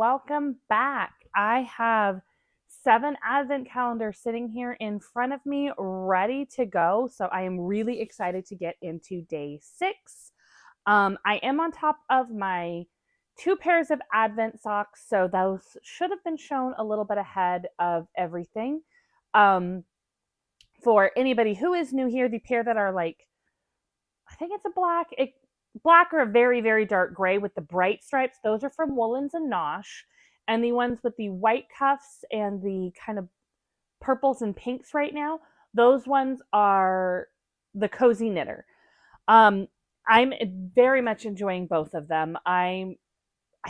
welcome back. I have 7 advent calendars sitting here in front of me ready to go. So I am really excited to get into day 6. I am on top of my 2 pairs of advent socks, so those should have been shown a little bit ahead of everything. For anybody who is new here, the pair that are like, I think it's a black or a very, very dark gray with the bright stripes, those are from Woolens and Nosh. And the ones with the white cuffs and the kind of purples and pinks right now, those ones are the Cozy Knitter. I'm very much enjoying both of them. I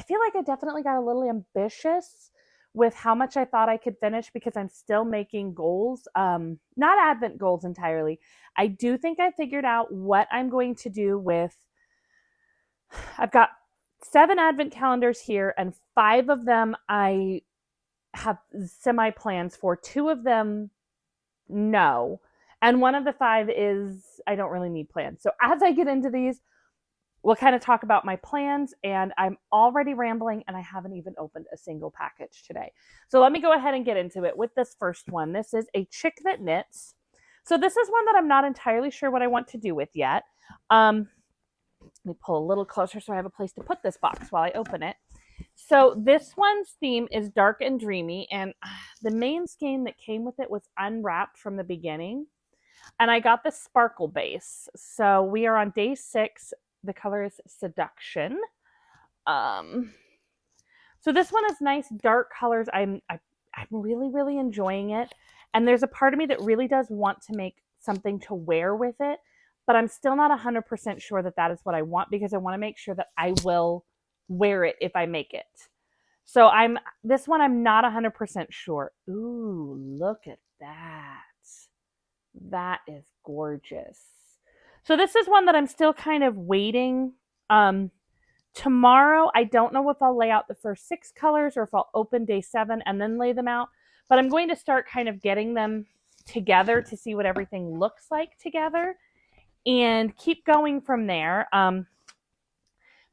feel like I definitely got a little ambitious with how much I thought I could finish because I'm still making goals, not advent goals entirely. I do think I figured out what I'm going to do with. I've got 7 advent calendars here, and 5 of them I have semi plans for. 2 of them, no. And one of the 5 is I don't really need plans. So as I get into these, we'll kind of talk about my plans, and I'm already rambling and I haven't even opened a single package today. So let me go ahead and get into it with this first one. This is a Chick That Knits. So this is one that I'm not entirely sure what I want to do with yet. Let me pull a little closer so I have a place to put this box while I open it. So this one's theme is dark and dreamy, and the main skein that came with it was unwrapped from the beginning. And I got the sparkle base. So we are on day 6. The color is Seduction. So this one is nice dark colors. I'm really, really enjoying it. And there's a part of me that really does want to make something to wear with it, but I'm still not 100% sure that that is what I want because I want to make sure that I will wear it if I make it. So this one I'm not 100% sure. Ooh, look at that. That is gorgeous. So this is one that I'm still kind of waiting. Tomorrow, I don't know if I'll lay out the first 6 colors or if I'll open day 7 and then lay them out. But I'm going to start kind of getting them together to see what everything looks like together and keep going from there.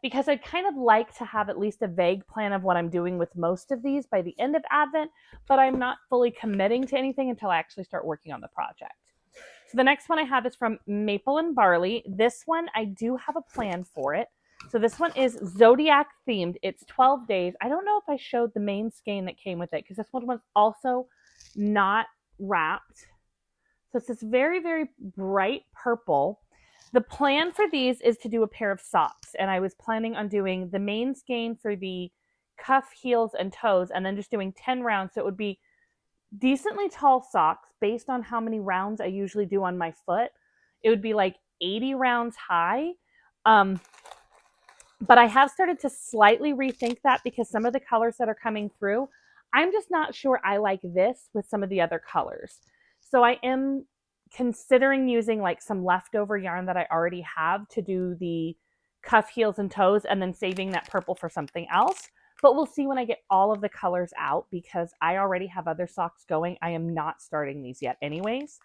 Because I'd kind of like to have at least a vague plan of what I'm doing with most of these by the end of Advent, but I'm not fully committing to anything until I actually start working on the project. So the next one I have is from Maple and Barley. This one, I do have a plan for it. So this one is Zodiac themed. It's 12 days. I don't know if I showed the main skein that came with it because this one was also not wrapped. So it's this very, very bright purple. The plan for these is to do a pair of socks. And I was planning on doing the main skein for the cuff, heels, and toes, and then just doing 10 rounds. So it would be decently tall socks based on how many rounds I usually do on my foot. It would be like 80 rounds high. But I have started to slightly rethink that because some of the colors that are coming through, I'm just not sure I like this with some of the other colors. So I am considering using like some leftover yarn that I already have to do the cuff, heels, and toes and then saving that purple for something else. But we'll see when I get all of the colors out because I already have other socks going. I am not starting these yet anyways.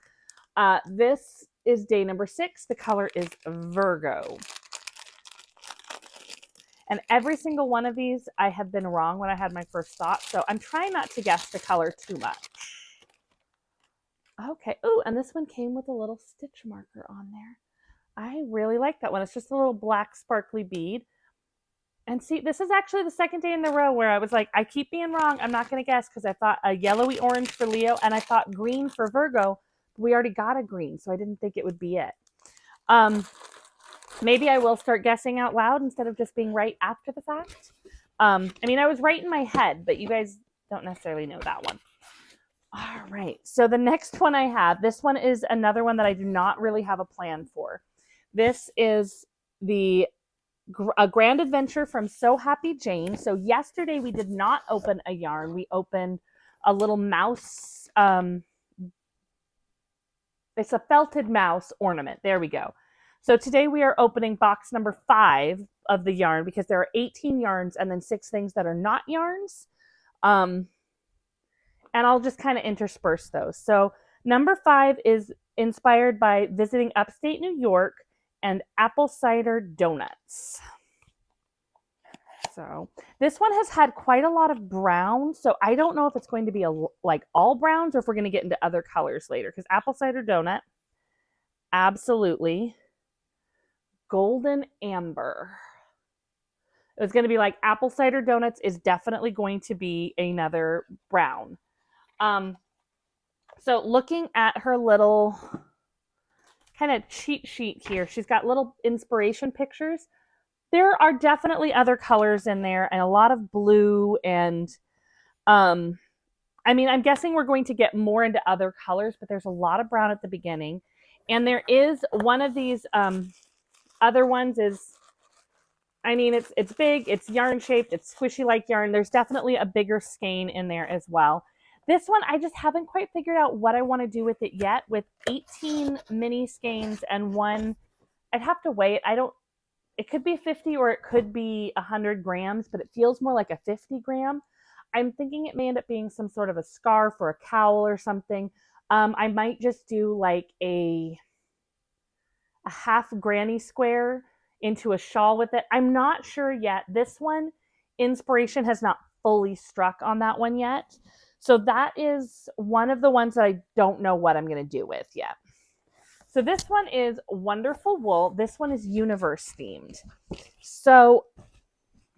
This is day number 6. The color is Virgo. And every single one of these, I have been wrong when I had my first thought. So I'm trying not to guess the color too much. Okay. Oh, and this one came with a little stitch marker on there. I really like that one. It's just a little black sparkly bead. And see, this is actually the second day in a row where I was like, I keep being wrong. I'm not going to guess because I thought a yellowy orange for Leo and I thought green for Virgo. We already got a green, so I didn't think it would be it. Maybe I will start guessing out loud instead of just being right after the fact. I mean, I was right in my head, but you guys don't necessarily know that one. All right, so the next one I have, this one is another one that I do not really have a plan for. This is a Grand Adventure from So Happy Jane. So yesterday we did not open a yarn. We opened a little mouse. It's a felted mouse ornament. There we go. So today we are opening box number 5 of the yarn because there are 18 yarns and then 6 things that are not yarns. And I'll just kind of intersperse those. So number 5 is inspired by visiting upstate New York and apple cider donuts. So this one has had quite a lot of brown. So I don't know if it's going to be like all browns or if we're going to get into other colors later. Because apple cider donut, absolutely. Golden amber. It's going to be like apple cider donuts is definitely going to be another brown. So looking at her little kind of cheat sheet here, she's got little inspiration pictures. There are definitely other colors in there and a lot of blue and I mean, I'm guessing we're going to get more into other colors, but there's a lot of brown at the beginning. And there is one of these other ones is, I mean, it's big, it's yarn shaped, it's squishy like yarn. There's definitely a bigger skein in there as well. This one, I just haven't quite figured out what I want to do with it yet. With 18 mini skeins and one, I'd have to weigh it. It could be 50 or it could be 100 grams, but it feels more like a 50 gram. I'm thinking it may end up being some sort of a scarf or a cowl or something. I might just do like a half granny square into a shawl with it. I'm not sure yet. This one, inspiration has not fully struck on that one yet. So that is one of the ones that I don't know what I'm going to do with yet. So this one is Wonderful Wool. This one is universe themed. So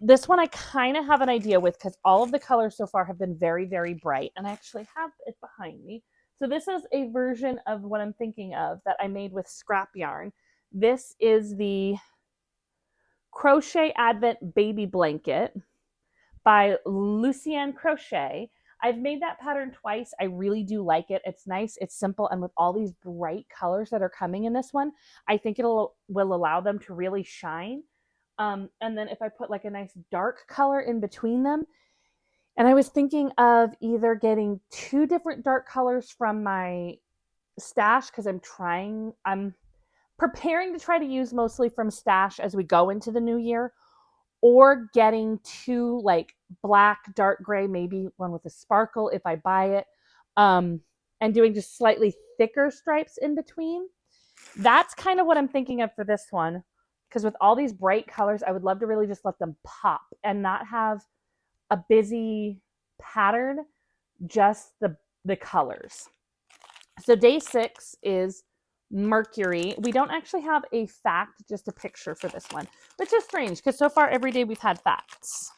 this one I kind of have an idea with because all of the colors so far have been very, very bright. And I actually have it behind me. So this is a version of what I'm thinking of that I made with scrap yarn. This is the Crochet Advent Baby Blanket by Lucienne Crochet. I've made that pattern twice. I really do like it. It's nice, it's simple, and with all these bright colors that are coming in this one, I think will allow them to really shine. And then if I put like a nice dark color in between them, and I was thinking of either getting 2 different dark colors from my stash because I'm preparing to try to use mostly from stash as we go into the new year, or getting 2 like black, dark gray, maybe one with a sparkle if I buy it, and doing just slightly thicker stripes in between. That's kind of what I'm thinking of for this one, because with all these bright colors, I would love to really just let them pop and not have a busy pattern, just the colors. So day 6 is Mercury. We don't actually have a fact, just a picture for this one, which is strange because so far every day we've had facts.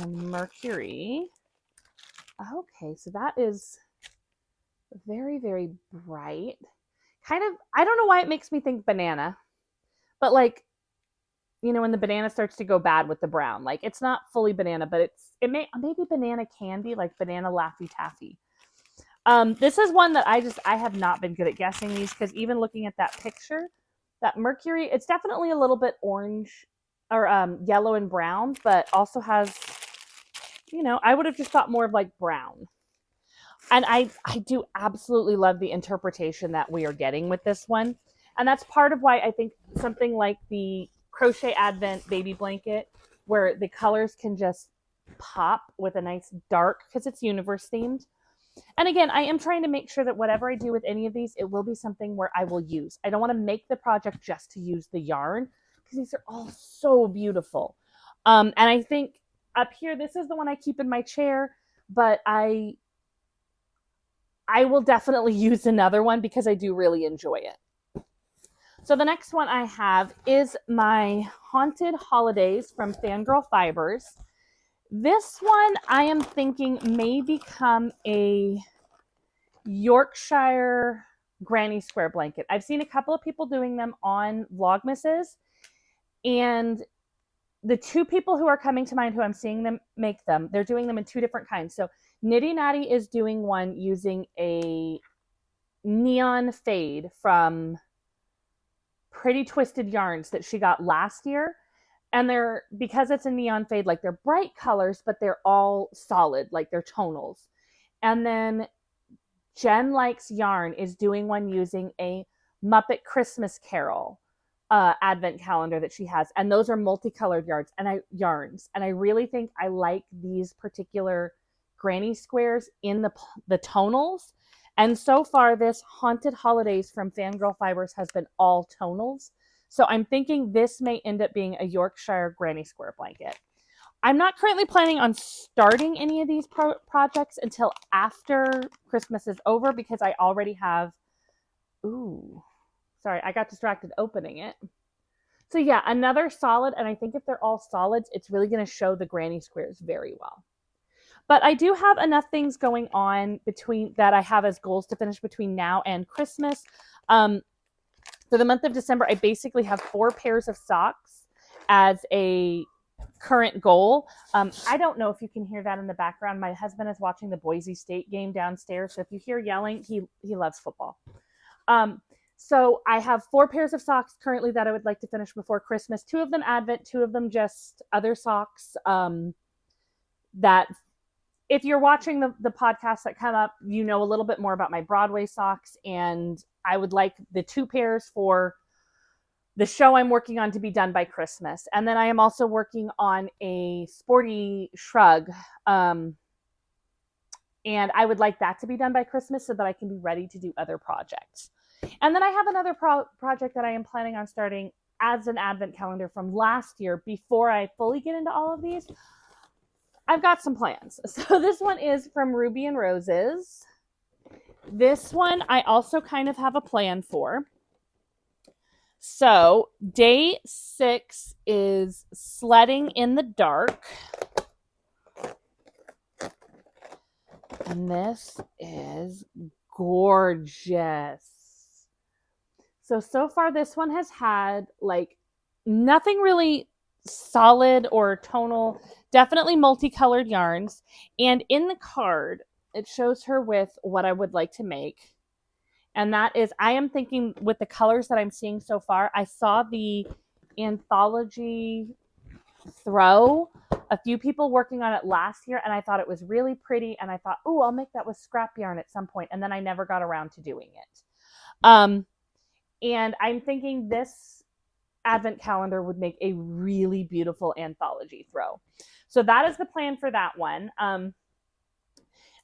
And Mercury. Okay, so that is very, very bright. Kind of, I don't know why it makes me think banana, but like, you know, when the banana starts to go bad with the brown, like it's not fully banana, but it may maybe banana candy, like banana Laffy Taffy. This is one that I have not been good at guessing these because even looking at that picture, that Mercury, it's definitely a little bit orange or yellow and brown, but also has, you know, I would have just thought more of like brown. And I do absolutely love the interpretation that we are getting with this one. And that's part of why I think something like the Crochet Advent Baby Blanket, where the colors can just pop with a nice dark, because it's universe themed. And again, I am trying to make sure that whatever I do with any of these, it will be something where I will use. I don't want to make the project just to use the yarn because these are all so beautiful. And I think up here, this is the one I keep in my chair, but I will definitely use another one because I do really enjoy it. So the next one I have is my Haunted Holidays from Fangirl Fibers. This one I am thinking may become a Yorkshire granny square blanket. I've seen a couple of people doing them on Vlogmases, and the 2 people who are coming to mind who I'm seeing them make them, they're doing them in 2 different kinds. So Nitty Natty is doing one using a neon fade from Pretty Twisted Yarns that she got last year. And they're, because it's a neon fade, like they're bright colors, but they're all solid, like they're tonals. And then Jen Likes Yarn is doing one using a Muppet Christmas Carol advent calendar that she has. And those are multicolored yarns. And I really think I like these particular granny squares in the tonals. And so far, this Haunted Holidays from Fangirl Fibers has been all tonals. So I'm thinking this may end up being a Yorkshire granny square blanket. I'm not currently planning on starting any of these projects until after Christmas is over because I already have, ooh, sorry, I got distracted opening it. So yeah, another solid, and I think if they're all solids, it's really going to show the granny squares very well. But I do have enough things going on between that I have as goals to finish between now and Christmas. For the month of December, I basically have 4 pairs of socks as a current goal. I don't know if you can hear that in the background. My husband is watching the Boise State game downstairs. So if you hear yelling, he loves football. So I have 4 pairs of socks currently that I would like to finish before Christmas. 2 of them Advent, 2 of them just other socks that if you're watching the podcasts that come up, you know a little bit more about my Broadway socks. And I would like the 2 pairs for the show I'm working on to be done by Christmas. And then I am also working on a sporty shrug. And I would like that to be done by Christmas so that I can be ready to do other projects. And then I have another project that I am planning on starting as an advent calendar from last year before I fully get into all of these. I've got some plans. So this one is from Ruby and Roses. This one I also kind of have a plan for. So day 6 is sledding in the dark. And this is gorgeous. So far this one has had like nothing really solid or tonal, definitely multicolored yarns. And in the card, it shows her with what I would like to make. And that is, I am thinking with the colors that I'm seeing so far, I saw the anthology throw, a few people working on it last year, and I thought it was really pretty. And I thought, oh, I'll make that with scrap yarn at some point. And then I never got around to doing it. And I'm thinking this advent calendar would make a really beautiful anthology throw. So that is the plan for that one. And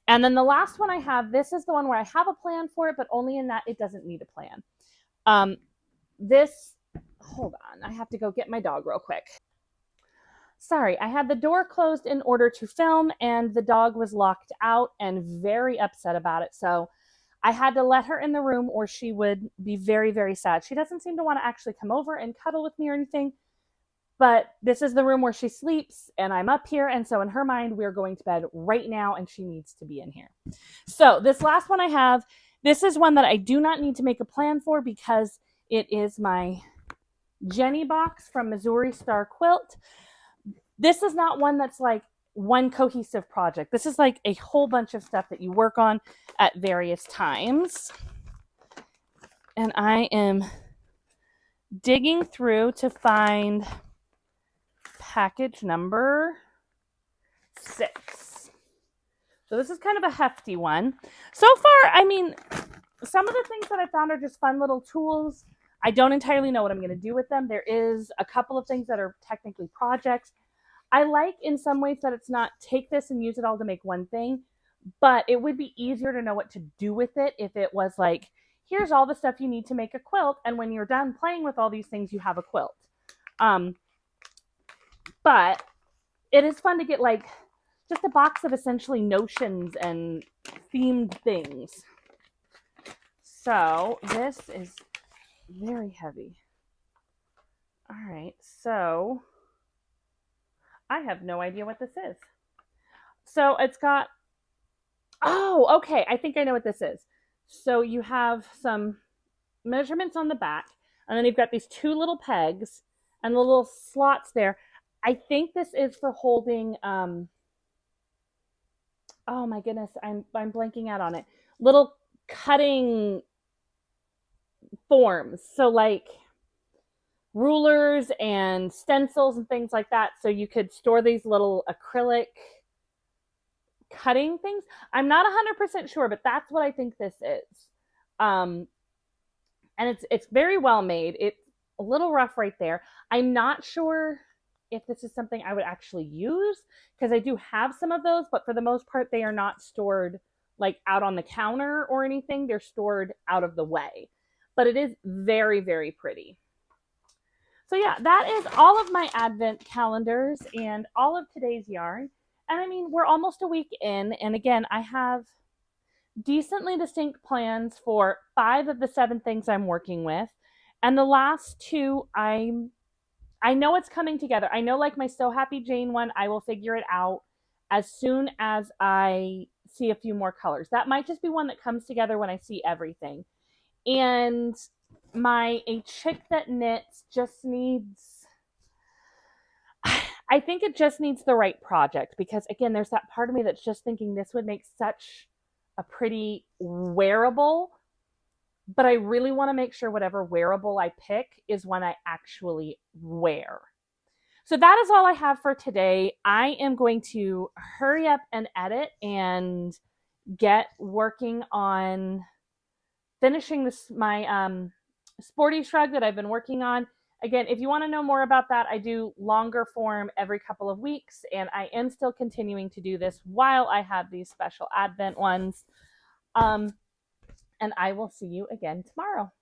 then the last one I have, this is the one where I have a plan for it, but only in that it doesn't need a plan. Hold on, I have to go get my dog real quick. Sorry, I had the door closed in order to film and the dog was locked out and very upset about it. So I had to let her in the room or she would be very, very sad. She doesn't seem to want to actually come over and cuddle with me or anything. But this is the room where she sleeps and I'm up here. And so in her mind, we're going to bed right now and she needs to be in here. So this last one I have, this is one that I do not need to make a plan for because it is my Jenny box from Missouri Star Quilt. This is not one that's like one cohesive project. This is like a whole bunch of stuff that you work on at various times. And I am digging through to find package number 6. So this is kind of a hefty one. So far, I mean, some of the things that I found are just fun little tools. I don't entirely know what I'm going to do with them. There is a couple of things that are technically projects. I like in some ways that it's not take this and use it all to make one thing, but it would be easier to know what to do with it if it was like, here's all the stuff you need to make a quilt, and when you're done playing with all these things, you have a quilt. But it is fun to get like just a box of essentially notions and themed things. So this is very heavy. All right, so I have no idea what this is. So it's got, oh, okay, I think I know what this is. So you have some measurements on the back, and then you've got these 2 little pegs and the little slots there. I think this is for holding, oh my goodness, I'm blanking out on it. Little cutting forms. So like rulers and stencils and things like that. So you could store these little acrylic cutting things. I'm not 100% sure, but that's what I think this is. And it's very well made. It's a little rough right there. I'm not sure if this is something I would actually use because I do have some of those, but for the most part, they are not stored like out on the counter or anything. They're stored out of the way, but it is very, very pretty. So yeah, that is all of my advent calendars and all of today's yarn. And I mean, we're almost a week in, and again, I have decently distinct plans for 5 of the 7 things I'm working with. And the last 2 I know it's coming together. I know like my So Happy Jane one, I will figure it out as soon as I see a few more colors. That might just be one that comes together when I see everything. And my A Chick That Knits just needs, I think it just needs the right project, because again, there's that part of me that's just thinking this would make such a pretty wearable, but I really want to make sure whatever wearable I pick is one I actually wear. So that is all I have for today. I am going to hurry up and edit and get working on finishing this my sporty shrug that I've been working on. Again, if you want to know more about that, I do longer form every couple of weeks, and I am still continuing to do this while I have these special Advent ones. Um, and I will see you again tomorrow.